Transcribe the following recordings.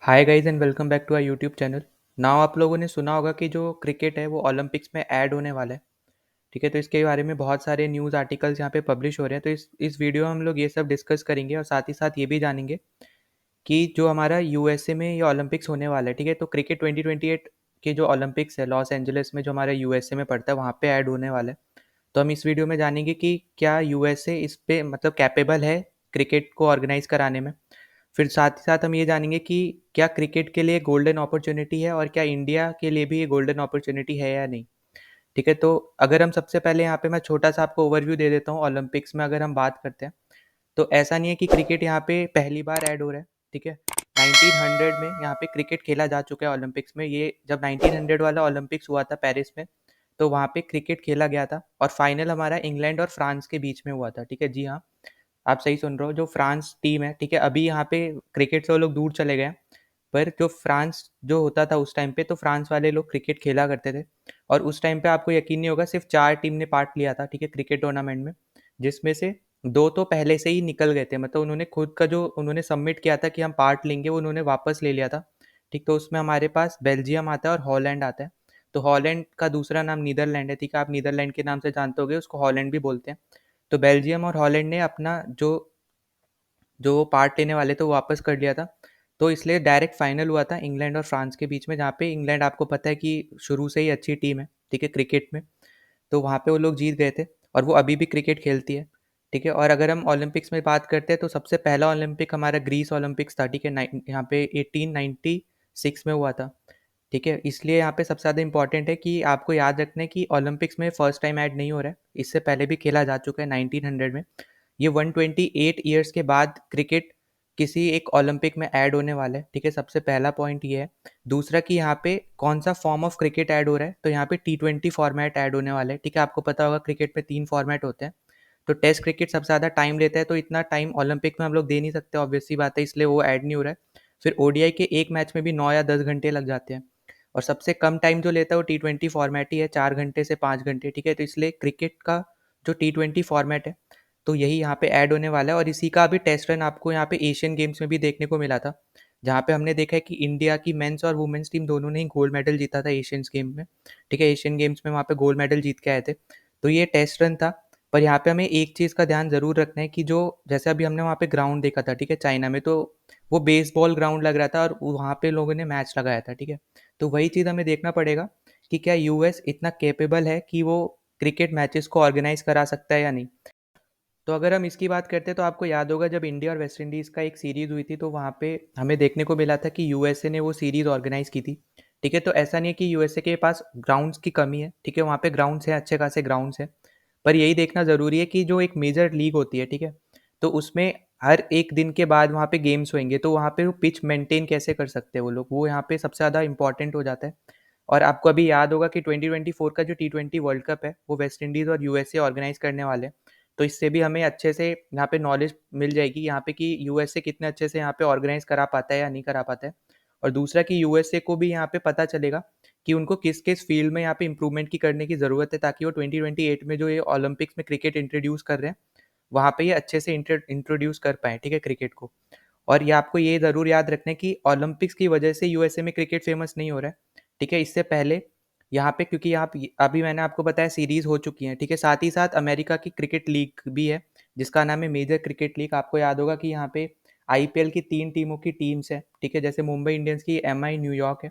Hi guys and welcome back to our YouTube channel. Now आप लोगों ने सुना होगा कि जो क्रिकेट है वो ओलंपिक्स में ऐड होने वाला है। ठीक है, तो इसके बारे में बहुत सारे न्यूज़ आर्टिकल्स यहाँ पे पब्लिश हो रहे हैं। तो इस वीडियो में हम लोग ये सब डिस्कस करेंगे और साथ ही साथ ये भी जानेंगे कि जो हमारा यूएसए में ये ओलंपिक्स होने वाला है। ठीक है, तो क्रिकेट 2028 के जो ओलंपिक्स है लॉस एंजलिस में जो हमारा यूएसए में पड़ता है वहाँ पे ऐड होने वाला है। तो हम इस वीडियो में जानेंगे कि क्या यूएसए इस पे मतलब कैपेबल है क्रिकेट को ऑर्गेनाइज कराने में। फिर साथ ही साथ हम ये जानेंगे कि क्या क्रिकेट के लिए गोल्डन अपॉर्चुनिटी है और क्या इंडिया के लिए भी ये गोल्डन अपॉर्चुनिटी है या नहीं। ठीक है, तो अगर हम सबसे पहले यहाँ पे मैं छोटा सा आपको ओवरव्यू दे देता हूँ ओलंपिक्स में अगर हम बात करते हैं। तो ऐसा नहीं है कि क्रिकेट यहाँ पे पहली बार ऐड हो रहा है। ठीक है, 1900 में यहाँ पे क्रिकेट खेला जा चुका है ओलंपिक्स में। ये जब 1900 वाला ओलंपिक्स हुआ था पेरिस में, तो वहाँ पे क्रिकेट खेला गया था और फाइनल हमारा इंग्लैंड और फ्रांस के बीच में हुआ था। ठीक है, जी हाँ, आप सही सुन रहे हो। जो फ्रांस टीम है, ठीक है, अभी यहाँ पे क्रिकेट से वो लोग दूर चले गए हैं, पर जो फ्रांस जो होता था उस टाइम पे, तो फ्रांस वाले लोग क्रिकेट खेला करते थे। और उस टाइम पे आपको यकीन नहीं होगा, सिर्फ 4 टीम ने पार्ट लिया था, ठीक है, क्रिकेट टूर्नामेंट में, जिसमें से 2 तो पहले से ही निकल गए थे। मतलब उन्होंने खुद का जो उन्होंने सबमिट किया था कि हम पार्ट लेंगे, वो उन्होंने वापस ले लिया था। ठीक, तो उसमें हमारे पास बेल्जियम आता है और हॉलैंड आता है। तो हॉलैंड का दूसरा नाम नीदरलैंड है। ठीक है, आप नीदरलैंड के नाम से जानते होगे, उसको हॉलैंड भी बोलते हैं। तो बेल्जियम और हॉलैंड ने अपना जो जो वो पार्ट लेने वाले थे वो वापस कर लिया था। तो इसलिए डायरेक्ट फाइनल हुआ था इंग्लैंड और फ्रांस के बीच में, जहाँ पे इंग्लैंड आपको पता है कि शुरू से ही अच्छी टीम है, ठीक है, क्रिकेट में। तो वहाँ पे वो लोग जीत गए थे और वो अभी भी क्रिकेट खेलती है। ठीक है, और अगर हम ओलंपिक्स में बात करते हैं तो सबसे पहला ओलंपिक हमारा ग्रीस ओलंपिक्स था। ठीक है, यहाँ पे 1896 में हुआ था। ठीक है, इसलिए यहाँ पे सबसे ज़्यादा इंपॉर्टेंट है कि आपको याद रखना है कि ओलंपिक्स में फर्स्ट टाइम ऐड नहीं हो रहा है, इससे पहले भी खेला जा चुका है 1900 में। ये 128 ईयर्स के बाद क्रिकेट किसी एक ओलंपिक में ऐड होने वाला है। ठीक है, सबसे पहला पॉइंट ये है। दूसरा कि यहाँ पे कौन सा फॉर्म ऑफ क्रिकेट ऐड हो रहा है, तो यहाँ पे T20 फॉर्मेट ऐड होने वाला है। ठीक है, आपको पता होगा क्रिकेट में 3 फॉर्मेट होते हैं। तो टेस्ट क्रिकेट सबसे ज़्यादा टाइम लेता है, तो इतना टाइम ओलंपिक में हम लोग दे नहीं सकते, ऑब्वियस सी बात है, इसलिए वो ऐड नहीं हो रहा है। फिर ओडीआई के एक मैच में भी 9 या 10 घंटे लग जाते हैं और सबसे कम टाइम जो लेता है वो T20 फॉर्मेट ही है, 4 घंटे से 5 घंटे। ठीक है, तो इसलिए क्रिकेट का जो T20 फॉर्मेट है, तो यही यहाँ पे ऐड होने वाला है। और इसी का अभी टेस्ट रन आपको यहाँ पे एशियन गेम्स में भी देखने को मिला था, जहाँ पे हमने देखा है कि इंडिया की मेंस और वुमेन्स टीम दोनों ने ही गोल्ड मेडल जीता था एशियन गेम में। ठीक है, एशियन गेम्स में वहाँ पे गोल्ड मेडल जीत के आए थे। तो ये टेस्ट रन था। पर यहाँ पे हमें एक चीज़ का ध्यान ज़रूर रखना है कि जो जैसे अभी हमने वहाँ पे ग्राउंड देखा था, ठीक है, चाइना में, तो वो बेसबॉल ग्राउंड लग रहा था और वहाँ पे लोगों ने मैच लगाया था। ठीक है, तो वही चीज़ हमें देखना पड़ेगा कि क्या यूएस इतना कैपेबल है कि वो क्रिकेट मैचेस को ऑर्गेनाइज करा सकता है या नहीं। तो अगर हम इसकी बात करते हैं तो आपको याद होगा जब इंडिया और वेस्ट इंडीज़ का एक सीरीज़ हुई थी, तो वहाँ पे हमें देखने को मिला था कि यूएसए ने वो सीरीज़ ऑर्गेनाइज की थी। ठीक है, तो ऐसा नहीं है कि यूएसए के पास ग्राउंड्स की कमी है। ठीक है, वहाँ पे ग्राउंड्स हैं, अच्छे खासे ग्राउंड्स हैं। पर यही देखना ज़रूरी है कि जो एक मेजर लीग होती है, ठीक है, तो उसमें हर एक दिन के बाद वहाँ पे गेम्स होंगे, तो वहाँ पे वो पिच मेंटेन कैसे कर सकते हैं वो लोग, वो यहाँ पे सबसे ज़्यादा इंपॉर्टेंट हो जाता है। और आपको अभी याद होगा कि 2024 का जो T20 वर्ल्ड कप है वो वेस्ट इंडीज़ और यूएसए ऑर्गेनाइज करने वाले हैं। तो इससे भी हमें अच्छे से यहाँ पे नॉलेज मिल जाएगी यहाँ पे कि यूएसए कितने अच्छे से यहाँ पे ऑर्गेनाइज करा पाता है या नहीं करा पाता है। और दूसरा कि यूएसए को भी यहाँ पे पता चलेगा कि उनको किस किस फील्ड में यहाँ पे इंप्रूवमेंट की करने की ज़रूरत है, ताकि वो 2028 में जो ये ओलंपिक्स में क्रिकेट इंट्रोड्यूस कर रहे हैं वहाँ पे ये अच्छे से इंट्रोड्यूस कर पाए, ठीक है, क्रिकेट को। और ये आपको ये ज़रूर याद रखना है कि ओलंपिक्स की वजह से यूएसए में क्रिकेट फेमस नहीं हो रहा है। ठीक है, इससे पहले यहाँ पे क्योंकि आप अभी मैंने आपको बताया सीरीज हो चुकी हैं। ठीक है, साथ ही साथ अमेरिका की क्रिकेट लीग भी है जिसका नाम है मेजर क्रिकेट लीग। आपको याद होगा कि यहाँ पे आईपीएल की 3 टीमों की टीम्स है। ठीक है, जैसे मुंबई इंडियंस की एमआई न्यूयॉर्क है,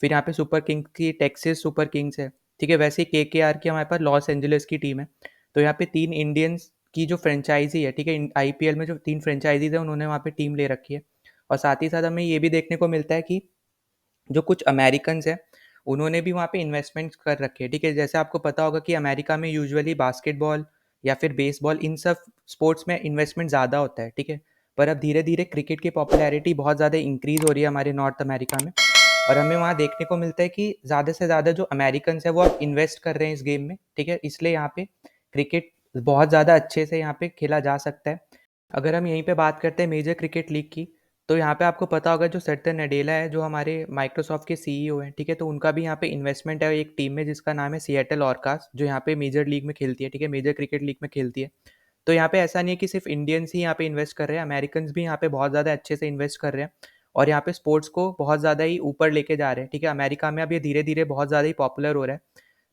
फिर यहाँ पे सुपर किंग्स की टेक्सास सुपर किंग्स है। ठीक है, वैसे ही केकेआर की हमारे पास लॉस एंजलिस की टीम है। तो यहाँ पे 3 इंडियंस की जो फ्रेंचाइजी है, ठीक है, आईपीएल में जो 3 फ्रेंचाइजीज है उन्होंने वहाँ पे टीम ले रखी है। और साथ ही साथ हमें ये भी देखने को मिलता है कि जो कुछ अमेरिकन्स हैं उन्होंने भी वहाँ पे इन्वेस्टमेंट्स कर रखे हैं। ठीक है, जैसे आपको पता होगा कि अमेरिका में यूजुअली बास्केटबॉल या फिर बेसबॉल, इन सब स्पोर्ट्स में इन्वेस्टमेंट ज़्यादा होता है। ठीक है, पर अब धीरे धीरे क्रिकेट की पॉपुलैरिटी बहुत ज़्यादा इंक्रीज़ हो रही है हमारे नॉर्थ अमेरिका में। और हमें वहाँ देखने को मिलता है कि ज़्यादा से ज़्यादा जो अमेरिकन्स हैं वो अब इन्वेस्ट कर रहे हैं इस गेम में। ठीक है, इसलिए यहाँ पे क्रिकेट बहुत ज़्यादा अच्छे से यहाँ पे खेला जा सकता है। अगर हम यहीं पे बात करते हैं मेजर क्रिकेट लीग की, तो यहाँ पे आपको पता होगा जो सत्य नडेला है जो हमारे माइक्रोसॉफ्ट के सीईओ हैं, ठीक है, तो उनका भी यहाँ पे इन्वेस्टमेंट है एक टीम में जिसका नाम है सिएटल ऑर्कास, जो यहाँ पे मेजर लीग में खेलती है। ठीक है, मेजर क्रिकेट लीग में खेलती है। तो यहाँ पे ऐसा नहीं है कि सिर्फ इंडियंस ही यहाँ पे इन्वेस्ट कर रहे हैं, अमेरिकन्स भी यहाँ पे बहुत ज़्यादा अच्छे से इन्वेस्ट कर रहे हैं। और यहाँ पे स्पोर्ट्स को बहुत ज़्यादा ही ऊपर लेके जा रहे हैं, ठीक है। अमेरिका में अब ये धीरे धीरे बहुत ज़्यादा ही पॉपुलर हो रहा है।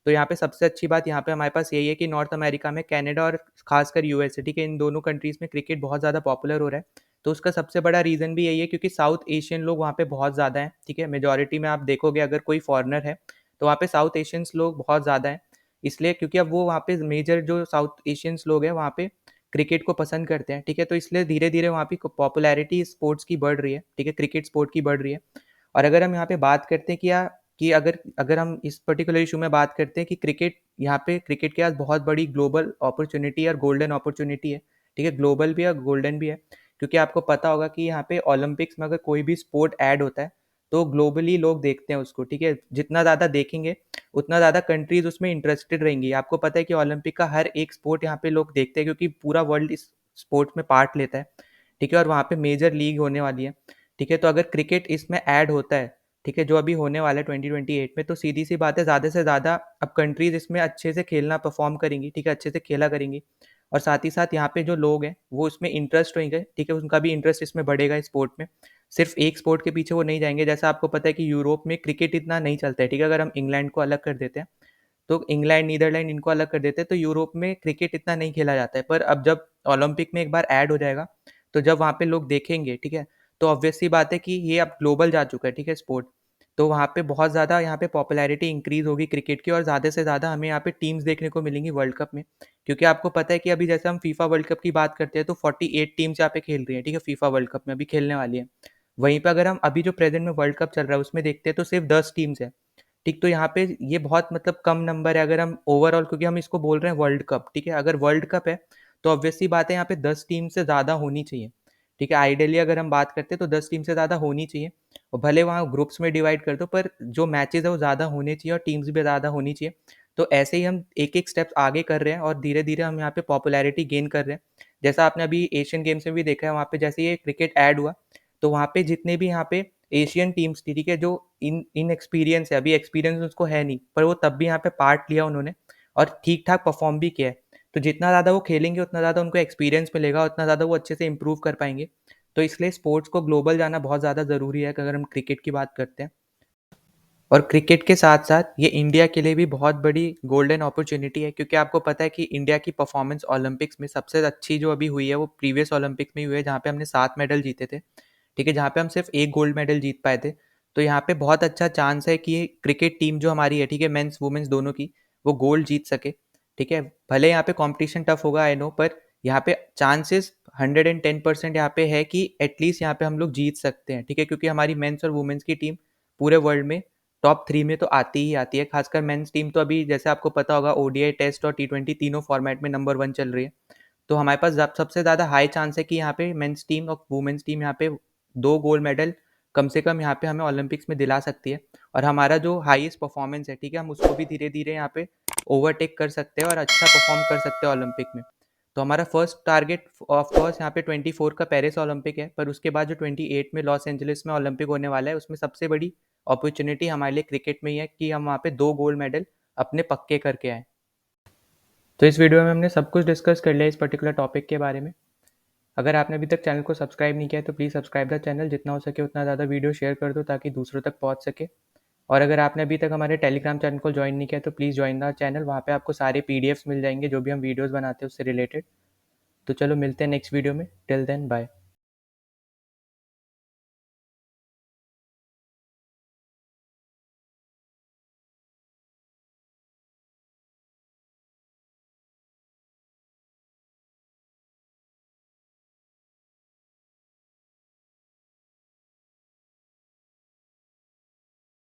तो यहाँ पे सबसे अच्छी बात यहाँ पे हमारे पास यही है कि नॉर्थ अमेरिका में कनाडा और खासकर यूएसए, ठीक है, इन दोनों कंट्रीज़ में क्रिकेट बहुत ज़्यादा पॉपुलर हो रहा है। तो उसका सबसे बड़ा रीज़न भी यही है क्योंकि साउथ एशियन लोग वहाँ पे बहुत ज़्यादा हैं, ठीक है। मेजॉरिटी में आप देखोगे अगर कोई फॉरेनर है तो वहाँ पे साउथ एशियंस लोग बहुत ज़्यादा हैं। इसलिए क्योंकि अब वो वहाँ पे मेजर जो साउथ एशियंस लोग हैं वहाँ पे क्रिकेट को पसंद करते हैं, ठीक है। तो इसलिए धीरे धीरे वहाँ की पॉपुलैरिटी स्पोर्ट्स की बढ़ रही है, ठीक है, क्रिकेट स्पोर्ट की बढ़ रही है। और अगर हम यहाँ पे बात करते हैं कि अगर अगर हम इस पर्टिकुलर इशू में बात करते हैं कि क्रिकेट यहाँ पे क्रिकेट के पास बहुत बड़ी ग्लोबल अपॉर्चुनिटी और गोल्डन अपॉर्चुनिटी है, ठीक है, ग्लोबल भी है गोल्डन भी है। क्योंकि आपको पता होगा कि यहाँ पे ओलंपिक्स में अगर कोई भी स्पोर्ट ऐड होता है तो ग्लोबली लोग देखते हैं उसको, ठीक है। जितना ज़्यादा देखेंगे उतना ज़्यादा कंट्रीज उसमें इंटरेस्टेड रहेंगी। आपको पता है कि ओलंपिक का हर एक स्पोर्ट यहाँ पे लोग देखते हैं क्योंकि पूरा वर्ल्ड इस स्पोर्ट में पार्ट लेता है, ठीक है। और वहाँ पे मेजर लीग होने वाली है, ठीक है। तो अगर क्रिकेट इसमें ऐड होता है, ठीक है, जो अभी होने वाला है 2028 में, तो सीधी सी बात है ज़्यादा से ज़्यादा अब कंट्रीज इसमें अच्छे से खेलना परफॉर्म करेंगी, ठीक है, अच्छे से खेला करेंगी। और साथ ही साथ यहाँ पे जो लोग हैं वो इसमें इंटरेस्ट होंगे, ठीक है, उनका भी इंटरेस्ट इसमें बढ़ेगा स्पोर्ट में। सिर्फ एक स्पोर्ट के पीछे वो नहीं जाएंगे। जैसा आपको पता है कि यूरोप में क्रिकेट इतना नहीं चलता है, ठीक है। अगर हम इंग्लैंड को अलग कर देते हैं तो इंग्लैंड नीदरलैंड इनको अलग कर देते हैं तो यूरोप में क्रिकेट इतना नहीं खेला जाता है। पर अब जब ओलंपिक में एक बार ऐड हो जाएगा तो जब वहाँ पे लोग देखेंगे, ठीक है, तो ऑब्वियस सी बात है कि ये अब ग्लोबल जा चुका है, ठीक है, स्पोर्ट। तो वहाँ पे बहुत ज़्यादा यहाँ पे पॉपुलैरिटी इंक्रीज होगी क्रिकेट की और ज़्यादा से ज़्यादा हमें यहाँ पे टीम्स देखने को मिलेंगी वर्ल्ड कप में। क्योंकि आपको पता है कि अभी जैसे हम फीफा वर्ल्ड कप की बात करते हैं तो 48 टीम्स यहाँ पे खेल रही हैं, ठीक है, फीफा वर्ल्ड कप में अभी खेलने वाली है। वहीं पे अगर हम अभी जो प्रेजेंट में वर्ल्ड कप चल रहा है उसमें देखते हैं तो सिर्फ 10 टीम्स है, ठीक। तो यहाँ पे ये बहुत मतलब कम नंबर है अगर हम ओवरऑल, क्योंकि हम इसको बोल रहे हैं वर्ल्ड कप, ठीक है। अगर वर्ल्ड कप है तो ऑब्वियस सी बात है यहाँ पे 10 टीम से ज़्यादा होनी चाहिए, ठीक है। आइडियली अगर हम बात करते हैं तो 10 टीम से ज़्यादा होनी चाहिए। और भले वहाँ ग्रुप्स में डिवाइड कर दो पर जो मैचेस है वो ज़्यादा होने चाहिए और टीम्स भी ज़्यादा होनी चाहिए। तो ऐसे ही हम एक एक स्टेप्स आगे कर रहे हैं और धीरे धीरे हम यहाँ पे पॉपुलैरिटी गेन कर रहे हैं। जैसा आपने अभी एशियन गेम्स में भी देखा है, वहाँ पे जैसे ये क्रिकेट ऐड हुआ तो वहाँ पे जितने भी यहाँ पे एशियन टीम्स थी, ठीक है, जो इन एक्सपीरियंस है, अभी एक्सपीरियंस उसको है नहीं पर वो तब भी यहाँ पे पार्ट लिया उन्होंने और ठीक ठाक परफॉर्म भी किया है। तो जितना ज़्यादा वो खेलेंगे उतना ज़्यादा उनको एक्सपीरियंस मिलेगा, उतना ज़्यादा वो अच्छे से इंप्रूव कर पाएंगे। तो इसलिए स्पोर्ट्स को ग्लोबल जाना बहुत ज़्यादा ज़रूरी है अगर हम क्रिकेट की बात करते हैं। और क्रिकेट के साथ साथ ये इंडिया के लिए भी बहुत बड़ी गोल्डन अपॉर्चुनिटी है क्योंकि आपको पता है कि इंडिया की परफॉर्मेंस ओलंपिक्स में सबसे अच्छी जो अभी हुई है वो प्रीवियस ओलंपिक्स में हुई है जहाँ पे हमने 7 मेडल जीते थे, ठीक है, जहाँ पे हम सिर्फ एक गोल्ड मेडल जीत पाए थे। तो यहाँ पे बहुत अच्छा चांस है कि क्रिकेट टीम जो हमारी है, ठीक है, मेंस वुमेन्स दोनों की, वो गोल्ड जीत सके, ठीक है। भले यहाँ पे कंपटीशन टफ होगा आई नो, पर यहाँ पे चांसेस 110% यहाँ पे है कि एटलीस्ट यहाँ पे हम लोग जीत सकते हैं, ठीक है, क्योंकि हमारी मेंस और वुमेन्स की टीम पूरे वर्ल्ड में टॉप 3 में तो आती ही आती है। खासकर मेंस टीम तो अभी जैसे आपको पता होगा ओडीआई टेस्ट और टी20 तीनों फॉर्मेट में नंबर 1 चल रही है। तो हमारे पास सबसे ज़्यादा हाई चांस है कि यहाँ पे मेंस टीम और वुमेन्स टीम यहाँ पे 2 गोल्ड मेडल कम से कम यहाँ पे हमें ओलंपिक्स में दिला सकती है। और हमारा जो हाईएस्ट परफॉर्मेंस है, ठीक है, हम उसको भी धीरे धीरे यहाँ पे ओवरटेक कर सकते हैं और अच्छा परफॉर्म कर सकते हैं ओलंपिक में। तो हमारा फर्स्ट टारगेट ऑफ कोर्स यहाँ पे 24 का पेरिस ओलंपिक है, पर उसके बाद जो 28 में लॉस एंजलिस में ओलंपिक होने वाला है उसमें सबसे बड़ी अपॉर्चुनिटी हमारे लिए क्रिकेट में ही है कि हम वहाँ पे 2 गोल्ड मेडल अपने पक्के करके आए। तो इस वीडियो में हमने सब कुछ डिस्कस कर लिया इस पर्टिकुलर टॉपिक के बारे में। अगर आपने अभी तक चैनल को सब्सक्राइब नहीं किया है तो प्लीज़ सब्सक्राइब द चैनल, जितना हो सके उतना ज़्यादा वीडियो शेयर कर दो ताकि दूसरों तक पहुँच सके। और अगर आपने अभी तक हमारे टेलीग्राम चैनल को ज्वाइन नहीं किया तो प्लीज़ ज्वाइन द चैनल, वहाँ पे आपको सारे पीडीएफ्स मिल जाएंगे जो भी हम वीडियोज़ बनाते हैं उससे रिलेटेड। तो चलो मिलते हैं नेक्स्ट वीडियो में, टिल देन बाय।